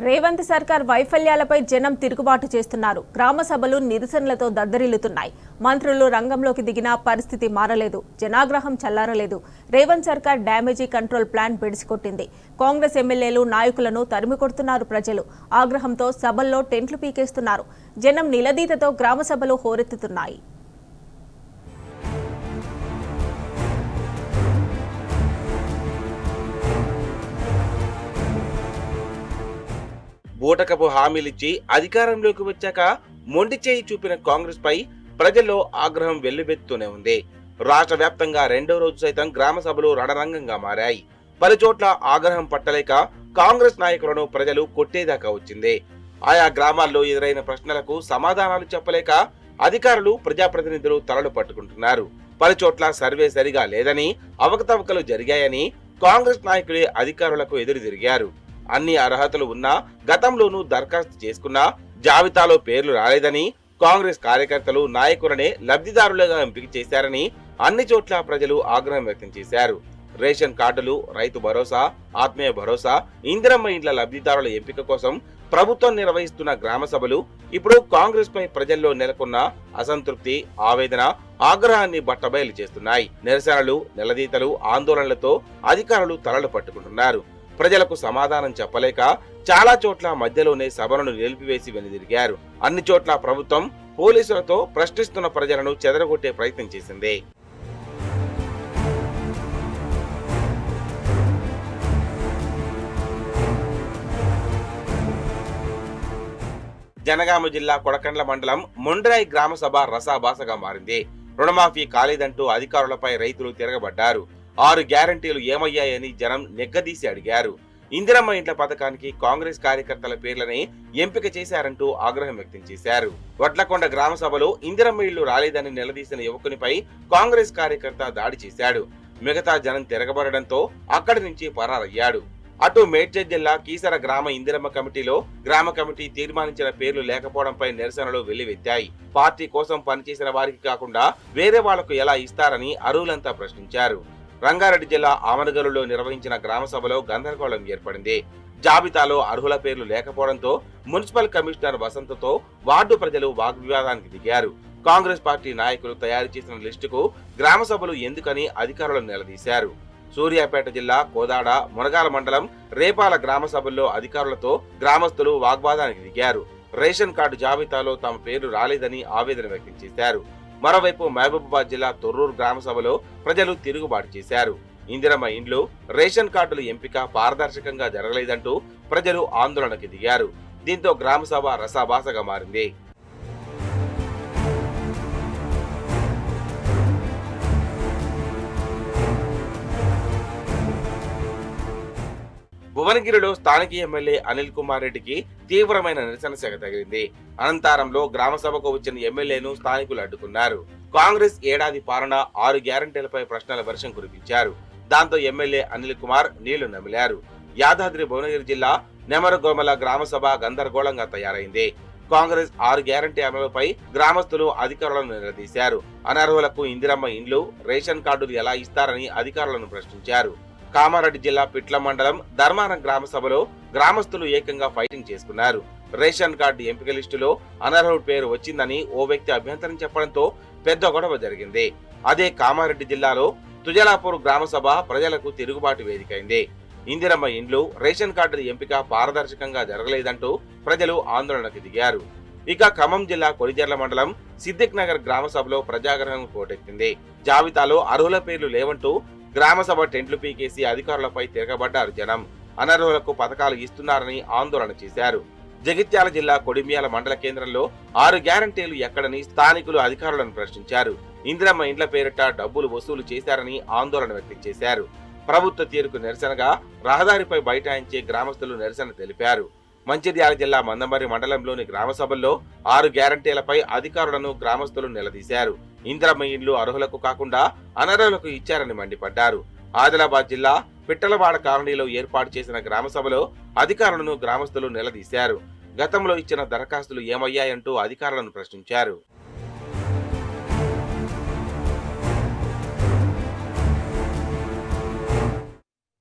రేవంత్ సర్కార్ వైఫల్యాలపై జనం తిరుగుబాటు చేస్తున్నారు. గ్రామ సభలు నిరసనలతో దద్దరిల్లుతున్నాయి. మంత్రులు రంగంలోకి దిగినా పరిస్థితి మారలేదు. జనాగ్రహం చల్లారలేదు. రేవంత్ సర్కార్ డ్యామేజీ కంట్రోల్ ప్లాన్ బెడిసికొట్టింది. కాంగ్రెస్ ఎమ్మెల్యేలు నాయకులను తరిమికొడుతున్నారు. ప్రజలు ఆగ్రహంతో సభల్లో టెంట్లు పీకేస్తున్నారు. జనం నిలదీతతో గ్రామ సభలు హోరెత్తుతున్నాయి. బూటకపు హామీలిచ్చి అధికారంలోకి వచ్చాక మొండి చేయి చూపిన కాంగ్రెస్ పై ప్రజల్లో ఆగ్రహం వెల్లువెత్తుతూనే ఉంది. రాష్ట్ర వ్యాప్తంగా రెండో రోజు సైతం గ్రామ సభలు రణరంగంగా మారాయి. పలు చోట్ల ఆగ్రహం పట్టలేక కాంగ్రెస్ నాయకులను ప్రజలు కొట్టేదాకా వచ్చింది. ఆయా గ్రామాల్లో ఎదురైన ప్రశ్నలకు సమాధానాలు చెప్పలేక అధికారులు ప్రజాప్రతినిధులు తలలు పట్టుకుంటున్నారు. పలు చోట్ల సర్వే సరిగా లేదని, అవకతవకలు జరిగాయని కాంగ్రెస్ నాయకులే అధికారులకు ఎదురు తిరిగారు. అన్ని అర్హతలు ఉన్నా, గతంలోనూ దరఖాస్తు చేసుకున్నా జాబితాలో పేర్లు రాలేదని, కాంగ్రెస్ కార్యకర్తలు నాయకులనే లబ్ధిదారులుగా ఎంపిక చేశారని అన్ని చోట్ల ప్రజలు ఆగ్రహం వ్యక్తం చేశారు. రేషన్ కార్డులు, రైతు భరోసా, ఆత్మీయ భరోసా, ఇందిరమ్మ ఇండ్ల లబ్ధిదారుల ఎంపిక కోసం ప్రభుత్వం నిర్వహిస్తున్న గ్రామ సభలు ఇప్పుడు కాంగ్రెస్ పై ప్రజల్లో నెలకొన్న అసంతృప్తి, ఆవేదన, ఆగ్రహాన్ని బట్టబయలు చేస్తున్నాయి. నిరసనలు, నిలదీతలు, ఆందోళనలతో అధికారులు తలలు పట్టుకుంటున్నారు. ప్రజలకు సమాధానం చెప్పలేక చాలా చోట్ల మధ్యలోనే సభలను నిలిపివేసి వెనుదిరిగారు. అన్ని చోట్ల ప్రభుత్వం పోలీసులతో ప్రశ్నిస్తున్న ప్రజలను చెదరగొట్టే ప్రయత్నం చేసింది. జనగామ జిల్లా కొడకండ్ల మండలం మొండ్రాయి గ్రామ సభ రసాభాసగా మారింది. రుణమాఫీ కాలేదంటూ అధికారులపై రైతులు తిరగబడ్డారు. 6 గ్యారంటీలు ఏమయ్యాయని జనం నెగ్గదీసి అడిగారు. ఇందిరమ్మ ఇంట్ల పథకానికి కాంగ్రెస్ కార్యకర్తల పేర్లని ఎంపిక చేశారంటూ ఆగ్రహం వ్యక్తం చేశారు. వడ్లకొండ గ్రామ సభలో ఇందిరమ్మ ఇళ్లు రాలేదని నిలదీసిన యువకునిపై కాంగ్రెస్ కార్యకర్త దాడి చేశాడు. మిగతా జనం తిరగబడడంతో అక్కడి నుంచి పరారయ్యాడు. అటు మేడ్చల్ జిల్లా కీసర గ్రామ ఇందిరమ్మ కమిటీలో గ్రామ కమిటీ తీర్మానించిన పేర్లు లేకపోవడంపై నిరసనలు వెల్లువెత్తాయి. పార్టీ కోసం పనిచేసిన వారికి కాకుండా వేరే వాళ్లకు ఎలా ఇస్తారని అర్హులంతా ప్రశ్నించారు. రంగారెడ్డి జిల్లా ఆమనగల్లులో నిర్వహించిన గ్రామ సభలో గందరగోళం ఏర్పడింది. జాబితాలో అర్హుల పేర్లు లేకపోవడంతో మున్సిపల్ కమిషనర్ వసంతతో వార్డు ప్రజలు వాగ్వివాదానికి దిగారు. కాంగ్రెస్ పార్టీ నాయకులు తయారు చేసిన లిస్టుకు గ్రామ సభలు ఎందుకని అధికారులను నిలదీశారు. సూర్యాపేట జిల్లా కోదాడ, మునగాల మండలం రేపాల గ్రామ సభల్లో అధికారులతో గ్రామస్తులు వాగ్వాదానికి దిగారు. రేషన్ కార్డు జాబితాలో తమ పేరు రాలేదని ఆవేదన వ్యక్తం చేశారు. మరోవైపు మహబూబాబాద్ జిల్లా తొర్రూరు గ్రామ సభలో ప్రజలు తిరుగుబాటు చేశారు. ఇందిరమ్మ ఇండ్లు, రేషన్ కార్డుల ఎంపిక పారదర్శకంగా జరగలేదంటూ ప్రజలు ఆందోళనకి దిగారు. దీంతో గ్రామ సభ రసాభాసగా మారింది. భువనగిరిలో స్థానిక ఎమ్మెల్యే అనిల్ కుమార్ రెడ్డికి తీవ్రమైన నిరసన సెగ తగిలింది. అనంతరంలో గ్రామ సభకు వచ్చిన ఎమ్మెల్యేను స్థానికులు అడ్డుకున్నారు. కాంగ్రెస్ ఏడాది పాలన 6 గ్యారంటీలపై ప్రశ్నల వర్షం కురిపించారు. దాంతో ఎమ్మెల్యే అనిల్ కుమార్ నీళ్లు నమిలారు. యాదాద్రి భువనగిరి జిల్లా నెమరగోమల గ్రామ సభ గందరగోళంగా తయారైంది. కాంగ్రెస్ 6 గ్యారంటీ అమలుపై గ్రామస్తులు అధికారులను నిలదీశారు. అనర్హులకు ఇందిరమ్మ ఇండ్లు, రేషన్ కార్డులు ఎలా ఇస్తారని అధికారులను ప్రశ్నించారు. కామారెడ్డి జిల్లా పిట్ల మండలం ధర్మారం గ్రామ సభలో గ్రామస్తులు ఏకంగా ఫైటింగ్ చేసుకున్నారు. రేషన్ కార్డు ఎంపిక లిస్టులో అనర్హుడి పేరు వచ్చిందని ఓ వ్యక్తి అభ్యంతరం చెప్పడంతో పెద్ద గొడవ జరిగింది. అదే కామారెడ్డి జిల్లాలో తుజలాపూర్ గ్రామ సభ ప్రజలకు తిరుగుబాటు వేదికైంది. ఇందిరమ్మ ఇండ్లు, రేషన్ కార్డుల ఎంపిక పారదర్శకంగా జరగలేదంటూ ప్రజలు ఆందోళనకు దిగారు. ఇక ఖమ్మం జిల్లా కొలిజర్ల మండలం సిద్దిక్ నగర్ గ్రామ సభలో ప్రజాగ్రహం పోటెత్తింది. జాబితాలో అర్హుల పేర్లు లేవంటూ గ్రామ సభ టెంట్లు పీకేసి అధికారులపై తిరగబడ్డారు జనం. అనర్హులకు పథకాలు ఇస్తున్నారని ఆందోళన చేశారు. జగిత్యాల జిల్లా కొడిమియాల మండల కేంద్రంలో 6 గ్యారంటీలు ఎక్కడని స్థానికులు అధికారులను ప్రశ్నించారు. ఇందిరమ్మ ఇండ్ల పేరిట డబ్బులు వసూలు చేశారని ఆందోళన వ్యక్తం చేశారు. ప్రభుత్వ తీరుకు నిరసనగా రహదారిపై బైఠాయించే గ్రామస్తులు నిరసన తెలిపారు. మంచిర్యాల జిల్లా మందమర్రి మండలంలోని గ్రామ సభల్లో 6 గ్యారంటీలపై అధికారులను గ్రామస్తులు నిలదీశారు. ఇందిరమ్మ ఇండ్లు అర్హులకు కాకుండా అనర్హులకు ఇచ్చారని మండిపడ్డారు. ఆదిలాబాద్ జిల్లా పిట్టలవాడ కాలనీలో ఏర్పాటు చేసిన గ్రామ సభలో అధికారులను గ్రామస్తులు నిలదీశారు. గతంలో ఇచ్చిన దరఖాస్తులు ఏమయ్యాయంటూ అధికారులను ప్రశ్నించారు.